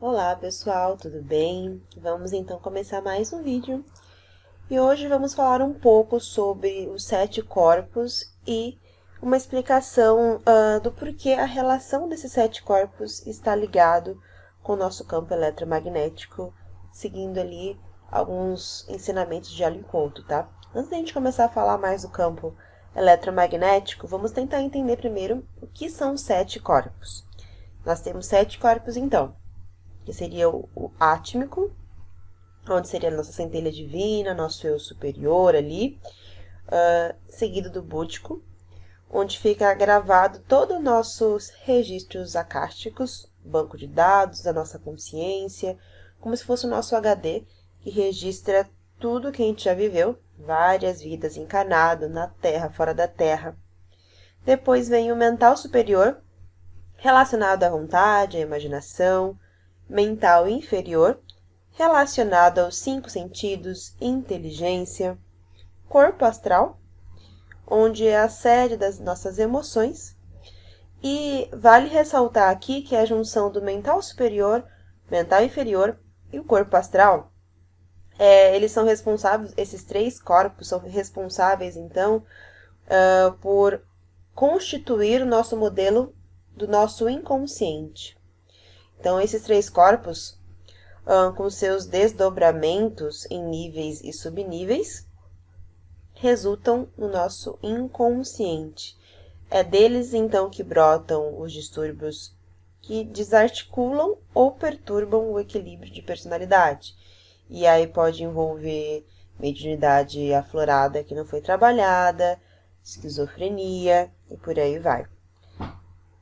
Olá pessoal, tudo bem? Vamos então começar mais um vídeo. E hoje vamos falar um pouco sobre os 7 corpos e uma explicação do porquê a relação desses 7 corpos está ligado com o nosso campo eletromagnético, seguindo ali alguns ensinamentos de Alan Couto, tá? Antes da gente começar a falar mais do campo eletromagnético, vamos tentar entender primeiro o que são os 7 corpos. Nós temos 7 corpos então, que seria o átmico, onde seria a nossa centelha divina, nosso eu superior ali, seguido do búdico, onde fica gravado todos os nossos registros acásticos, banco de dados da nossa consciência, como se fosse o nosso HD, que registra tudo que a gente já viveu, várias vidas encarnado, na Terra, fora da Terra. Depois vem o mental superior, relacionado à vontade, à imaginação, mental inferior, relacionado aos 5 sentidos, inteligência, corpo astral, onde é a sede das nossas emoções, e vale ressaltar aqui que a junção do mental superior, mental inferior e o corpo astral, eles são responsáveis, esses 3 corpos são responsáveis, então, por constituir o nosso modelo do nosso inconsciente. Então, esses 3 corpos, com seus desdobramentos em níveis e subníveis, resultam no nosso inconsciente. É deles, então, que brotam os distúrbios que desarticulam ou perturbam o equilíbrio de personalidade. E aí pode envolver mediunidade aflorada que não foi trabalhada, esquizofrenia e por aí vai.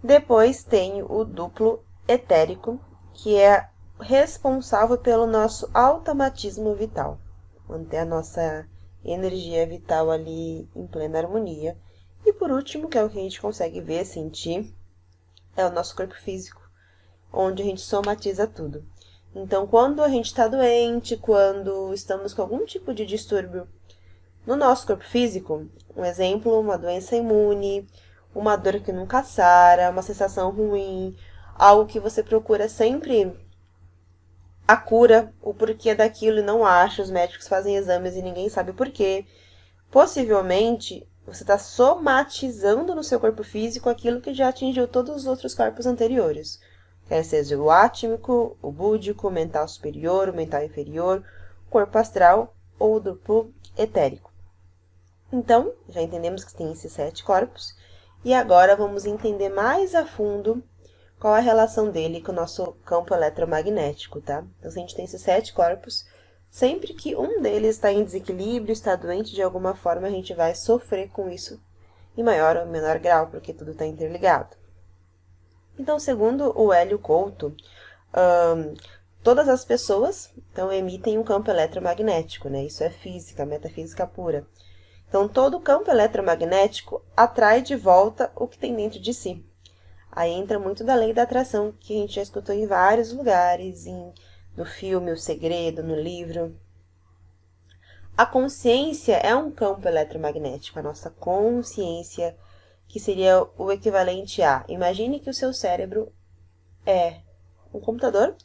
Depois tem o duplo etérico, que é responsável pelo nosso automatismo vital, manter a nossa energia vital ali em plena harmonia. E por último, que é o que a gente consegue ver, sentir, é o nosso corpo físico, onde a gente somatiza tudo. Então, quando a gente está doente, quando estamos com algum tipo de distúrbio no nosso corpo físico, um exemplo, uma doença imune, uma dor que nunca sara, uma sensação ruim, algo que você procura sempre a cura, o porquê daquilo e não acha, os médicos fazem exames e ninguém sabe o porquê. Possivelmente, você está somatizando no seu corpo físico aquilo que já atingiu todos os outros corpos anteriores. Quer seja o átmico, o búdico, o mental superior, o mental inferior, o corpo astral ou o duplo etérico. Então, já entendemos que tem esses 7 corpos. E agora vamos entender mais a fundo qual a relação dele com o nosso campo eletromagnético, tá? Então, se a gente tem esses 7 corpos, sempre que um deles está em desequilíbrio, está doente de alguma forma, a gente vai sofrer com isso em maior ou menor grau, porque tudo está interligado. Então, segundo o Hélio Couto, todas as pessoas então, emitem um campo eletromagnético, né? Isso é física, metafísica pura. Então, todo campo eletromagnético atrai de volta o que tem dentro de si. Aí entra muito da lei da atração, que a gente já escutou em vários lugares, no filme O Segredo, no livro. A consciência é um campo eletromagnético, a nossa consciência, que seria o equivalente a... Imagine que o seu cérebro é um computador,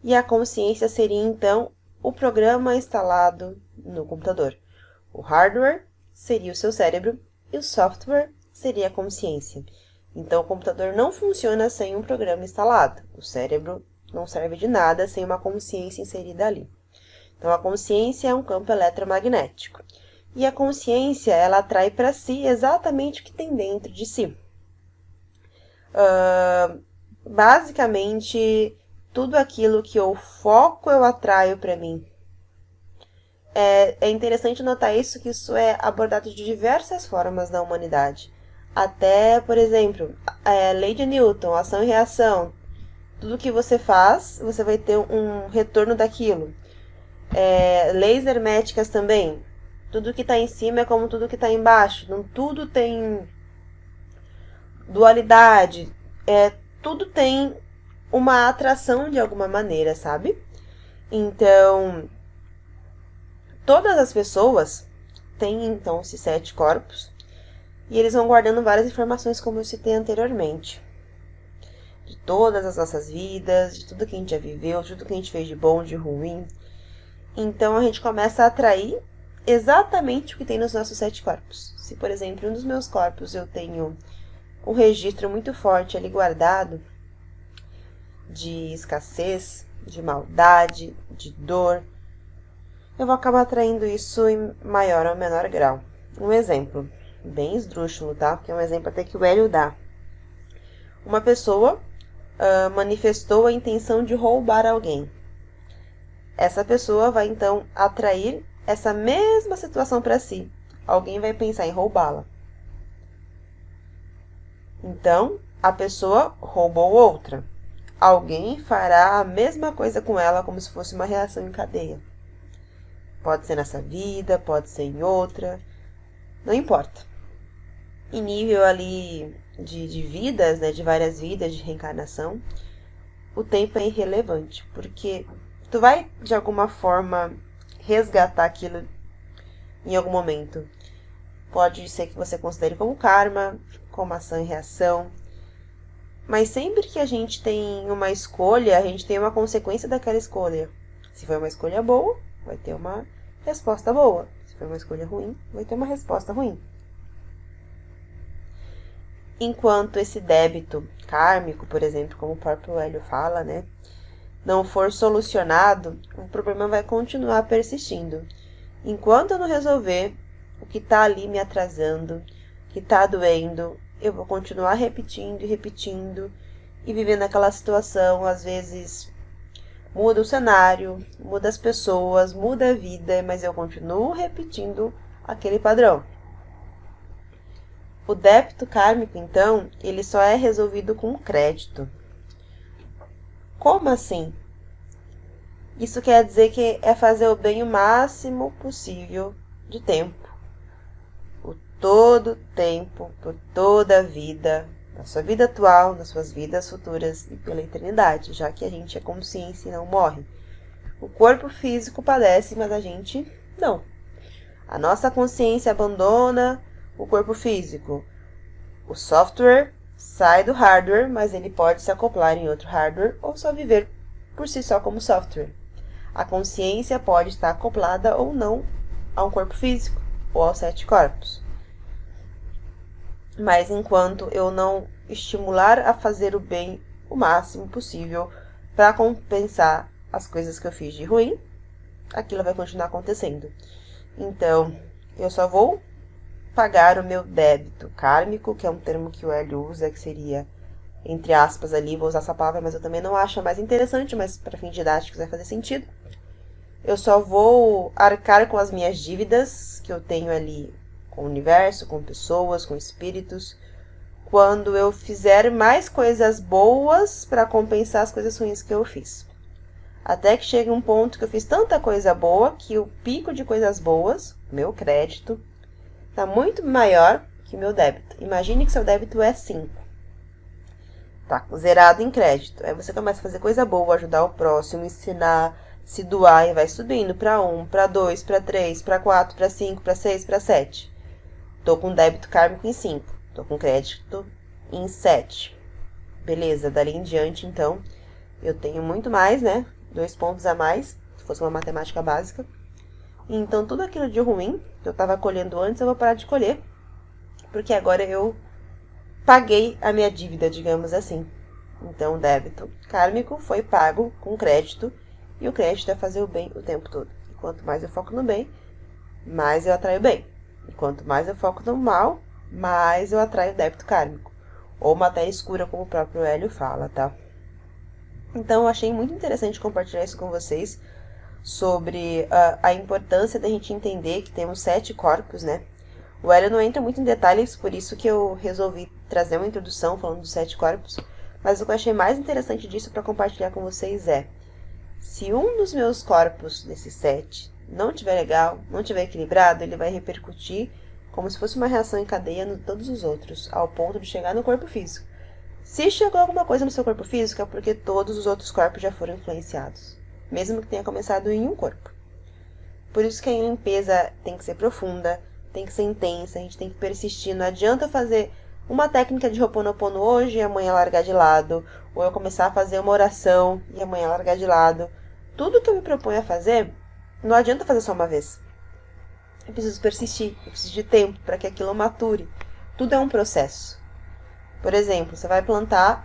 e a consciência seria, então, o programa instalado no computador. O hardware seria o seu cérebro e o software seria a consciência. Então, o computador não funciona sem um programa instalado. O cérebro não serve de nada sem uma consciência inserida ali. Então, a consciência é um campo eletromagnético. E a consciência, ela atrai para si exatamente o que tem dentro de si. Basicamente, tudo aquilo que eu foco, eu atraio para mim. É interessante notar isso, que isso é abordado de diversas formas na humanidade. Até, por exemplo, a lei de Newton, ação e reação. Tudo que você faz, você vai ter um retorno daquilo. Leis herméticas também. Tudo que está em cima é como tudo que está embaixo. Não tudo tem dualidade. Tudo tem uma atração de alguma maneira, sabe? Então, todas as pessoas têm, então, esses 7 corpos. E eles vão guardando várias informações, como eu citei anteriormente. de todas as nossas vidas, de tudo que a gente já viveu, de tudo que a gente fez de bom, de ruim. Então a gente começa a atrair exatamente o que tem nos nossos 7 corpos. Se, por exemplo, um dos meus corpos eu tenho um registro muito forte ali guardado de escassez, de maldade, de dor, eu vou acabar atraindo isso em maior ou menor grau. Um exemplo, bem esdrúxulo, tá? Porque é um exemplo até que o Hélio dá. Uma pessoa manifestou a intenção de roubar alguém. Essa pessoa vai, então, atrair essa mesma situação para si. Alguém vai pensar em roubá-la. Então, a pessoa roubou outra. Alguém fará a mesma coisa com ela, como se fosse uma reação em cadeia. Pode ser nessa vida, pode ser em outra, não importa. Em nível ali de vidas, né, de várias vidas, de reencarnação, o tempo é irrelevante, porque tu vai, de alguma forma, resgatar aquilo em algum momento. Pode ser que você considere como karma, como ação e reação, mas sempre que a gente tem uma escolha, a gente tem uma consequência daquela escolha. Se foi uma escolha boa, vai ter uma resposta boa. Se foi uma escolha ruim, vai ter uma resposta ruim. Enquanto esse débito kármico, por exemplo, como o próprio Hélio fala, né, não for solucionado, o problema vai continuar persistindo. Enquanto eu não resolver o que está ali me atrasando, o que está doendo, eu vou continuar repetindo e repetindo e vivendo aquela situação. Às vezes muda o cenário, muda as pessoas, muda a vida, mas eu continuo repetindo aquele padrão. O débito kármico, então, ele só é resolvido com crédito. Como assim? Isso quer dizer que é fazer o bem o máximo possível de tempo. Por todo tempo, por toda a vida, na sua vida atual, nas suas vidas futuras e pela eternidade, já que a gente é consciência e não morre. O corpo físico padece, mas a gente não. A nossa consciência abandona o corpo físico. O software sai do hardware, mas ele pode se acoplar em outro hardware ou só viver por si só como software. A consciência pode estar acoplada ou não a um corpo físico ou aos 7 corpos. Mas enquanto eu não estimular a fazer o bem o máximo possível para compensar as coisas que eu fiz de ruim, aquilo vai continuar acontecendo. Então, eu só vou pagar o meu débito kármico, que é um termo que o Hélio usa, que seria, entre aspas ali, vou usar essa palavra, mas eu também não acho a mais interessante, mas para fins didáticos vai fazer sentido. Eu só vou arcar com as minhas dívidas que eu tenho ali com o universo, com pessoas, com espíritos, quando eu fizer mais coisas boas para compensar as coisas ruins que eu fiz. Até que chegue um ponto que eu fiz tanta coisa boa que o pico de coisas boas, meu crédito, está muito maior que meu débito. Imagine que seu débito é 5. Tá zerado em crédito. Aí você começa a fazer coisa boa, ajudar o próximo, ensinar, se doar e vai subindo para 1, para 2, para 3, para 4, para 5, para 6, para 7. Tô com débito kármico em 5. Tô com crédito em 7. Beleza, dali em diante, então, eu tenho muito mais, né? 2 pontos a mais, se fosse uma matemática básica. Então, tudo aquilo de ruim que eu estava colhendo antes, eu vou parar de colher. Porque agora eu paguei a minha dívida, digamos assim. Então, o débito kármico foi pago com crédito. E o crédito é fazer o bem o tempo todo. E quanto mais eu foco no bem, mais eu atraio o bem. E quanto mais eu foco no mal, mais eu atraio o débito kármico. Ou matéria escura, como o próprio Hélio fala, tá? Então, eu achei muito interessante compartilhar isso com vocês, sobre a importância da gente entender que temos 7 corpos, né? O Hélio não entra muito em detalhes, por isso que eu resolvi trazer uma introdução falando dos 7 corpos, mas o que eu achei mais interessante disso para compartilhar com vocês é: se um dos meus corpos desses 7 não estiver legal, não estiver equilibrado, ele vai repercutir como se fosse uma reação em cadeia em todos os outros, ao ponto de chegar no corpo físico. Se chegou alguma coisa no seu corpo físico, é porque todos os outros corpos já foram influenciados, mesmo que tenha começado em um corpo. Por isso que a limpeza tem que ser profunda, tem que ser intensa, a gente tem que persistir. Não adianta fazer uma técnica de Ho'oponopono hoje e amanhã largar de lado, ou eu começar a fazer uma oração e amanhã largar de lado. Tudo que eu me proponho a fazer, não adianta fazer só uma vez. Eu preciso persistir, eu preciso de tempo para que aquilo mature. Tudo é um processo. Por exemplo, você vai plantar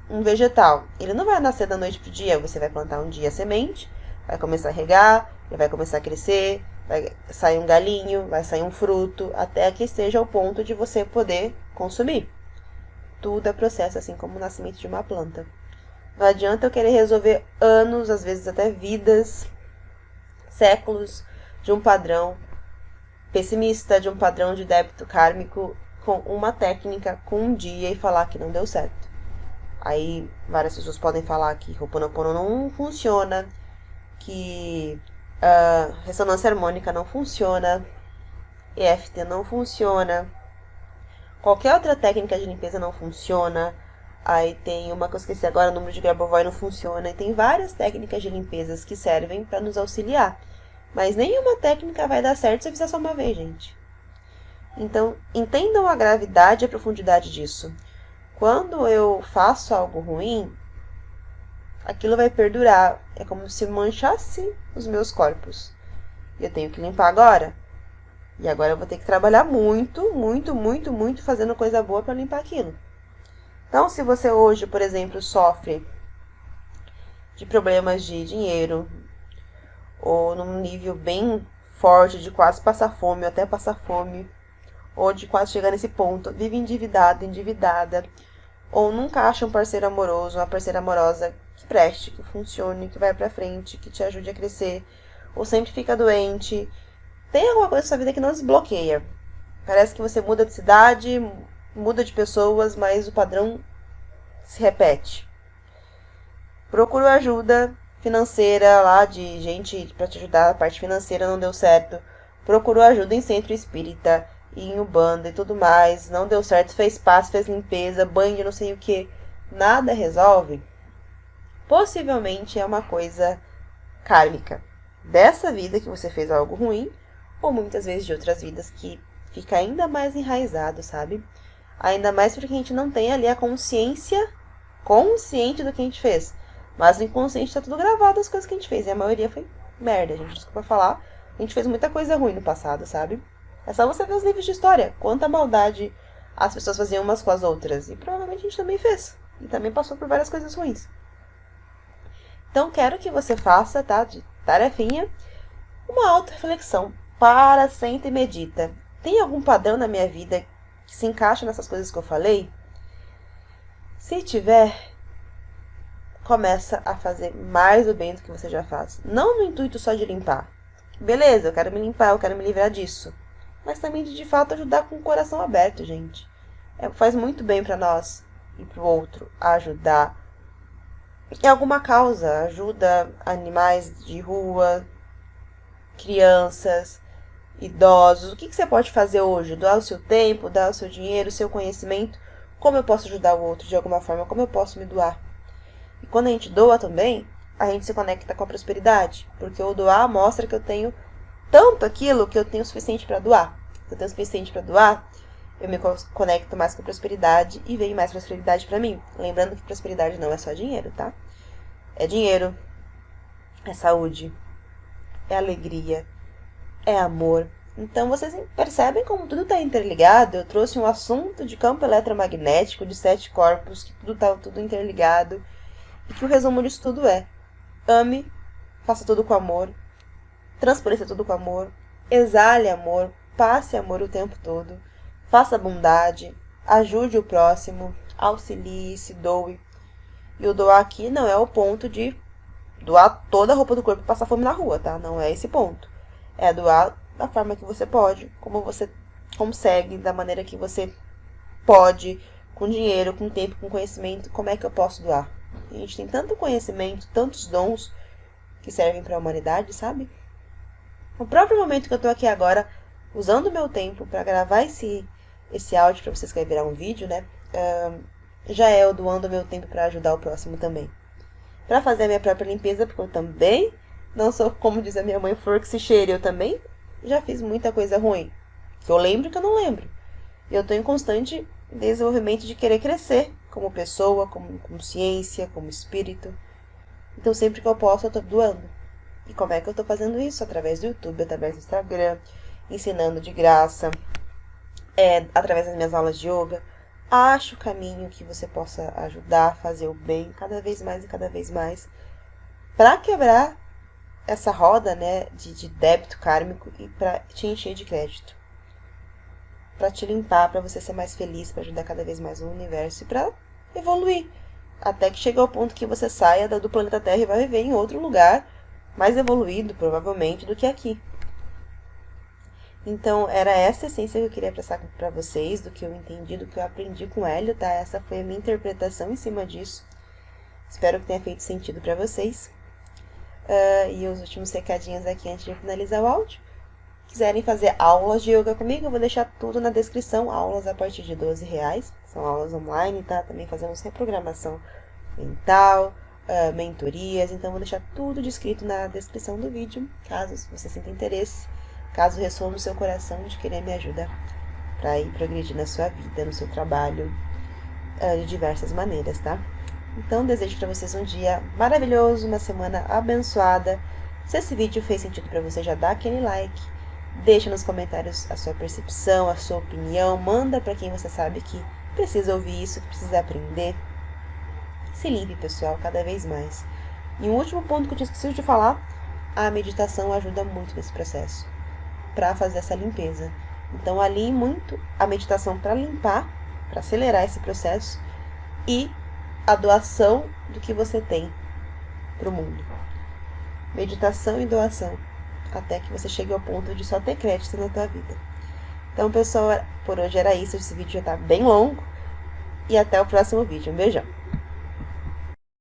um vegetal. Ele não vai nascer da noite pro dia. Você vai plantar um dia a semente, vai começar a regar, ele vai começar a crescer, vai sair um galinho, vai sair um fruto, até que esteja ao ponto de você poder consumir. Tudo é processo, assim como o nascimento de uma planta. Não adianta eu querer resolver anos, às vezes até vidas, séculos de um padrão pessimista, de um padrão de débito kármico com uma técnica, com um dia e falar que não deu certo. Aí várias pessoas podem falar que Ho'oponopono não funciona, que ressonância harmônica não funciona, EFT não funciona, qualquer outra técnica de limpeza não funciona. Aí tem uma que eu esqueci agora, o número de Grabovoi não funciona. E tem várias técnicas de limpezas que servem para nos auxiliar. Mas nenhuma técnica vai dar certo se eu fizer só uma vez, gente. Então, entendam a gravidade e a profundidade disso. Quando eu faço algo ruim, aquilo vai perdurar. É como se manchasse os meus corpos. E eu tenho que limpar agora. E agora eu vou ter que trabalhar muito, muito, muito, muito fazendo coisa boa para limpar aquilo. Então, se você hoje, por exemplo, sofre de problemas de dinheiro, ou num nível bem forte de quase passar fome, ou até passar fome, ou de quase chegar nesse ponto, vive endividado, endividada, ou nunca acha um parceiro amoroso, uma parceira amorosa que preste, que funcione, que vai pra frente, que te ajude a crescer, ou sempre fica doente, tem alguma coisa na sua vida que não desbloqueia. Parece que você muda de cidade, muda de pessoas, mas o padrão se repete. Procura ajuda financeira lá de gente para te ajudar, a parte financeira não deu certo. Procurou ajuda em centro espírita, em Umbanda e tudo mais, não deu certo, fez passe, fez limpeza, banho de não sei o que, nada resolve. Possivelmente é uma coisa kármica dessa vida que você fez algo ruim, ou muitas vezes de outras vidas que fica ainda mais enraizado, sabe? Ainda mais porque a gente não tem ali a consciência consciente do que a gente fez. Mas no inconsciente tá tudo gravado as coisas que a gente fez. E a maioria foi merda, gente. Desculpa falar. A gente fez muita coisa ruim no passado, sabe? É só você ver os livros de história. Quanta maldade as pessoas faziam umas com as outras. E provavelmente a gente também fez. E também passou por várias coisas ruins. Então quero que você faça, tá? De tarefinha, uma auto-reflexão. Para, senta e medita. Tem algum padrão na minha vida que se encaixa nessas coisas que eu falei? Se tiver, começa a fazer mais o bem do que você já faz. Não no intuito só de limpar. Beleza, eu quero me limpar, eu quero me livrar disso. Mas também de fato ajudar com o coração aberto, gente. Faz muito bem pra nós e pro outro ajudar em alguma causa. Ajuda animais de rua, crianças, idosos. O que você pode fazer hoje? Doar o seu tempo, doar o seu dinheiro, o seu conhecimento. Como eu posso ajudar o outro de alguma forma? Como eu posso me doar? E quando a gente doa também, a gente se conecta com a prosperidade. Porque o doar mostra que eu tenho tanto aquilo que eu tenho o suficiente para doar. Se eu tenho o suficiente para doar, eu me conecto mais com a prosperidade e vem mais prosperidade para mim. Lembrando que prosperidade não é só dinheiro, tá? É dinheiro, é saúde, é alegria, é amor. Então vocês percebem como tudo está interligado. Eu trouxe um assunto de campo eletromagnético, de 7 corpos, que tudo está tudo interligado. E que o resumo disso tudo é: ame, faça tudo com amor, transpareça tudo com amor, exale amor, passe amor o tempo todo, faça bondade, ajude o próximo, auxilie, se doe. E o doar aqui não é o ponto de doar toda a roupa do corpo e passar fome na rua, tá? Não é esse ponto. É doar da forma que você pode, como você consegue, da maneira que você pode, com dinheiro, com tempo, com conhecimento. Como é que eu posso doar? A gente tem tanto conhecimento, tantos dons que servem para a humanidade, sabe? No próprio momento que eu tô aqui agora, usando o meu tempo para gravar esse áudio para vocês, que vai virar um vídeo, né? Já é eu doando o meu tempo para ajudar o próximo também. Para fazer a minha própria limpeza, porque eu também não sou, como diz a minha mãe, flor que se cheire. Eu também já fiz muita coisa ruim, que eu lembro e que eu não lembro. E eu tô em constante desenvolvimento de querer crescer como pessoa, como consciência, como espírito. Então, sempre que eu posso, eu tô doando. E como é que eu tô fazendo isso? Através do YouTube, através do Instagram, ensinando de graça, através das minhas aulas de yoga. Ache o caminho que você possa ajudar a fazer o bem cada vez mais e cada vez mais, para quebrar essa roda, né, de débito kármico e para te encher de crédito. Para te limpar, para você ser mais feliz, para ajudar cada vez mais o universo e para evoluir. Até que chegue ao ponto que você saia do planeta Terra e vai viver em outro lugar, mais evoluído, provavelmente, do que aqui. Então, era essa a essência que eu queria passar para vocês, do que eu entendi, do que eu aprendi com o Hélio, tá? Essa foi a minha interpretação em cima disso. Espero que tenha feito sentido para vocês. E os últimos recadinhos aqui antes de finalizar o áudio. Quiserem fazer aulas de yoga comigo, eu vou deixar tudo na descrição. Aulas a partir de R$12. São aulas online, tá? Também fazemos reprogramação mental, mentorias. Então, vou deixar tudo descrito na descrição do vídeo, caso você sinta interesse. Caso ressoe no seu coração de querer me ajudar para ir progredir na sua vida, no seu trabalho, de diversas maneiras, tá? Então, desejo para vocês um dia maravilhoso, uma semana abençoada. Se esse vídeo fez sentido para você, já dá aquele like. Deixa nos comentários a sua percepção, a sua opinião. Manda para quem você sabe que precisa ouvir isso, que precisa aprender. Se limpe, pessoal, cada vez mais. E um último ponto que eu tinha esquecido de falar, a meditação ajuda muito nesse processo, para fazer essa limpeza. Então, alinhe muito a meditação para limpar, para acelerar esse processo, e a doação do que você tem para o mundo. Meditação e doação, até que você chegue ao ponto de só ter crédito na tua vida. Então, pessoal, por hoje era isso. Esse vídeo já está bem longo. E até o próximo vídeo. Um beijão.